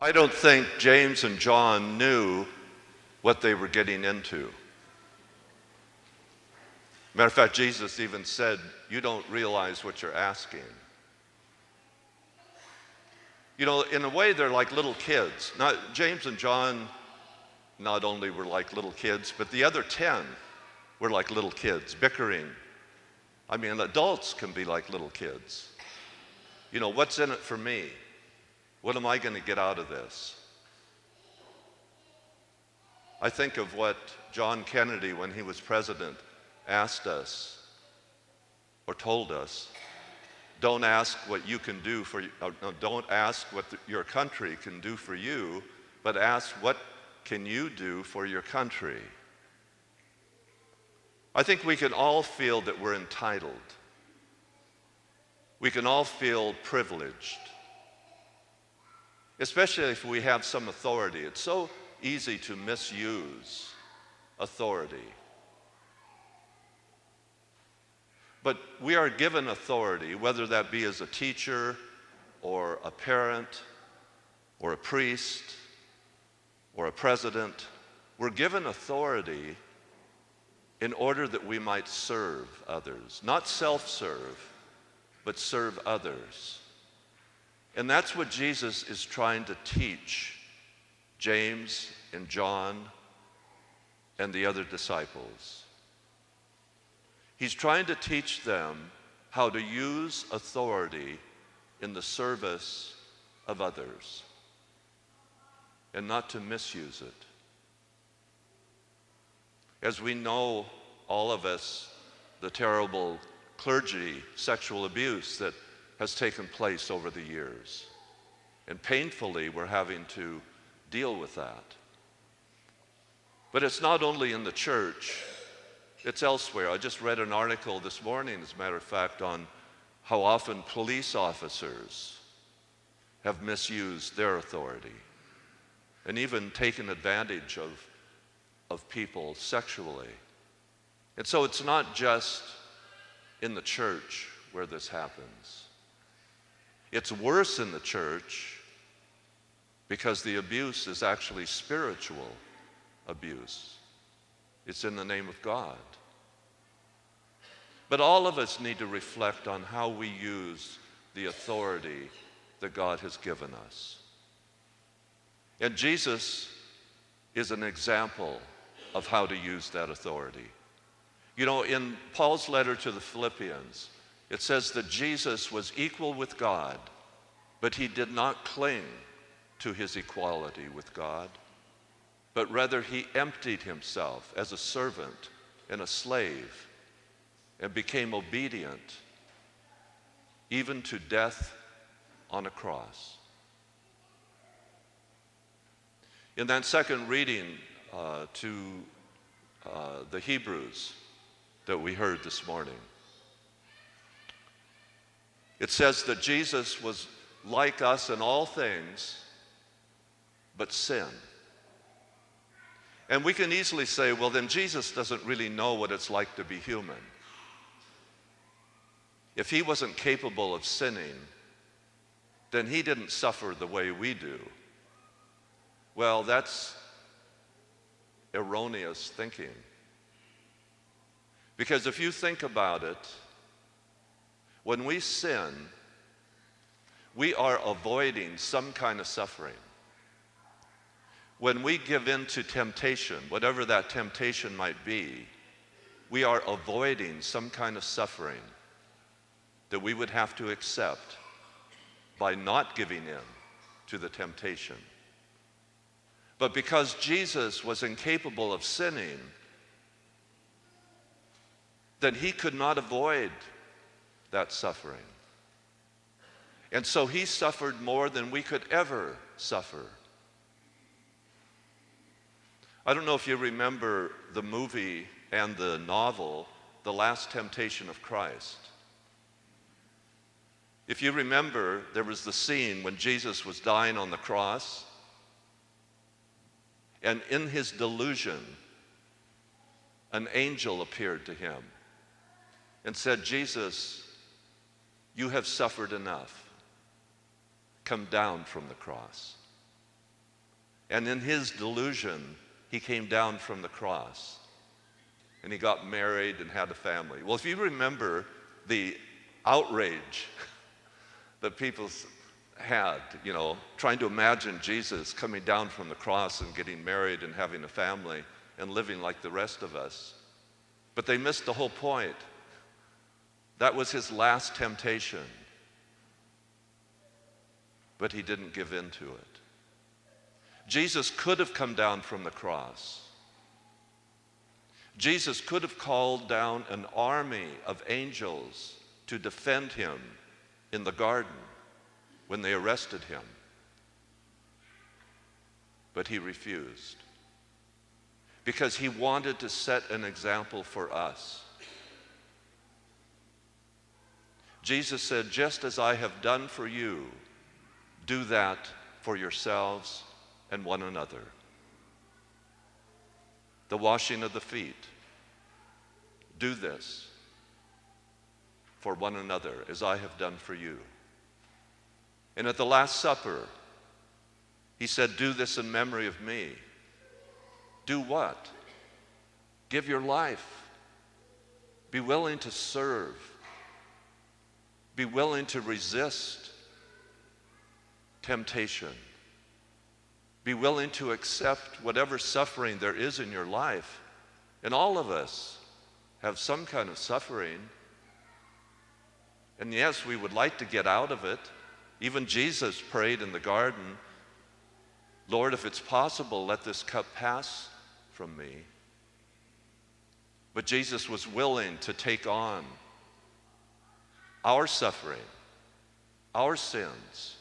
I don't think James and John knew what they were getting into. Matter of fact, Jesus even said, "You don't realize what you're asking." You know, in a way, they're like little kids. James and John not only were like little kids, but the other 10 were like little kids, bickering. I mean, adults can be like little kids. You know, what's in it for me? What am I going to get out of this? I think of what John Kennedy, when he was president, asked us or told us. Don't ask what you can do for you. Don't ask what your country can do for you, but ask what can you do for your country. I think we can all feel that we're entitled. We can all feel privileged, especially if we have some authority. It's so easy to misuse authority. But we are given authority, whether that be as a teacher or a parent or a priest or a president. We're given authority in order that we might serve others, not self-serve, but serve others. And that's what Jesus is trying to teach James and John and the other disciples. He's trying to teach them how to use authority in the service of others and not to misuse it. As we know, all of us, the terrible clergy sexual abuse that has taken place over the years. And painfully, we're having to deal with that. But it's not only in the church, it's elsewhere. I just read an article this morning, as a matter of fact, on how often police officers have misused their authority and even taken advantage of people sexually. And so it's not just in the church where this happens. It's worse in the church because the abuse is actually spiritual abuse. It's in the name of God. But all of us need to reflect on how we use the authority that God has given us. And Jesus is an example of how to use that authority. You know, in Paul's letter to the Philippians, it says that Jesus was equal with God, but he did not cling to his equality with God, but rather he emptied himself as a servant and a slave and became obedient even to death on a cross. In that second reading to the Hebrews that we heard this morning, it says that Jesus was like us in all things, but sin. And we can easily say, well, then Jesus doesn't really know what it's like to be human. If he wasn't capable of sinning, then he didn't suffer the way we do. Well, that's erroneous thinking. Because if you think about it, when we sin, we are avoiding some kind of suffering. When we give in to temptation, whatever that temptation might be, we are avoiding some kind of suffering that we would have to accept by not giving in to the temptation. But because Jesus was incapable of sinning, then he could not avoid that suffering. And so he suffered more than we could ever suffer. I don't know if you remember the movie and the novel, The Last Temptation of Christ. If you remember, there was the scene when Jesus was dying on the cross, and in his delusion, an angel appeared to him and said, "Jesus, you have suffered enough. Come down from the cross." And in his delusion, he came down from the cross. And he got married and had a family. Well, if you remember the outrage that people had, trying to imagine Jesus coming down from the cross and getting married and having a family and living like the rest of us. But they missed the whole point. That was his last temptation. But he didn't give in to it. Jesus could have come down from the cross. Jesus could have called down an army of angels to defend him in the garden when they arrested him. But he refused because he wanted to set an example for us. Jesus said, "Just as I have done for you, do that for yourselves and one another." The washing of the feet. Do this for one another as I have done for you. And at the Last Supper, he said, "Do this in memory of me." Do what? Give your life. Be willing to serve. Be willing to resist temptation. Be willing to accept whatever suffering there is in your life. And all of us have some kind of suffering. And yes, we would like to get out of it. Even Jesus prayed in the garden, "Lord, if it's possible, let this cup pass from me." But Jesus was willing to take on our suffering, our sins,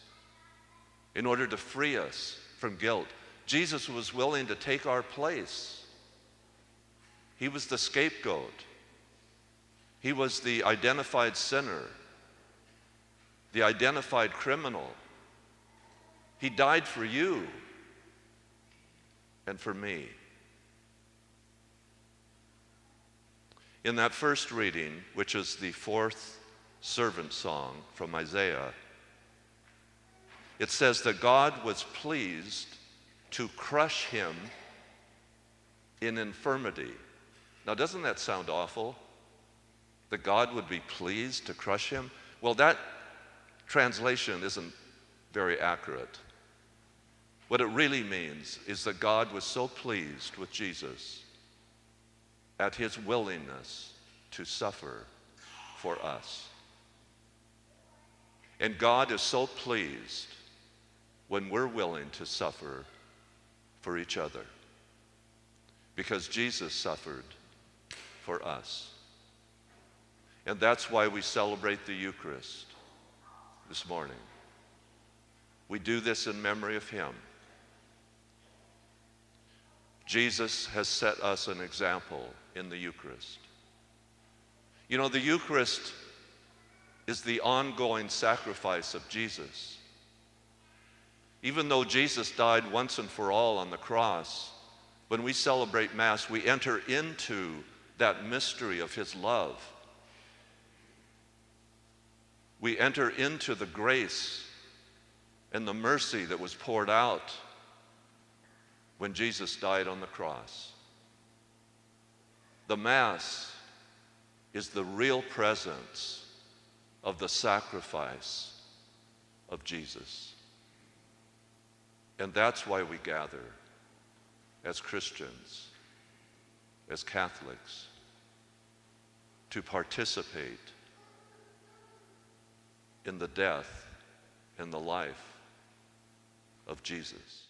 in order to free us from guilt. Jesus was willing to take our place. He was the scapegoat. He was the identified sinner, the identified criminal. He died for you and for me. In that first reading, which is the fourth servant song from Isaiah, it says that God was pleased to crush him in infirmity. Now, doesn't that sound awful? That God would be pleased to crush him? Well, that translation isn't very accurate. What it really means is that God was so pleased with Jesus at his willingness to suffer for us. And God is so pleased when we're willing to suffer for each other, because Jesus suffered for us. And that's why we celebrate the Eucharist this morning. We do this in memory of him. Jesus has set us an example in the Eucharist. The Eucharist is the ongoing sacrifice of Jesus. Even though Jesus died once and for all on the cross, when we celebrate Mass, we enter into that mystery of his love. We enter into the grace and the mercy that was poured out when Jesus died on the cross. The Mass is the real presence of the sacrifice of Jesus. And that's why we gather as Christians, as Catholics, to participate in the death and the life of Jesus.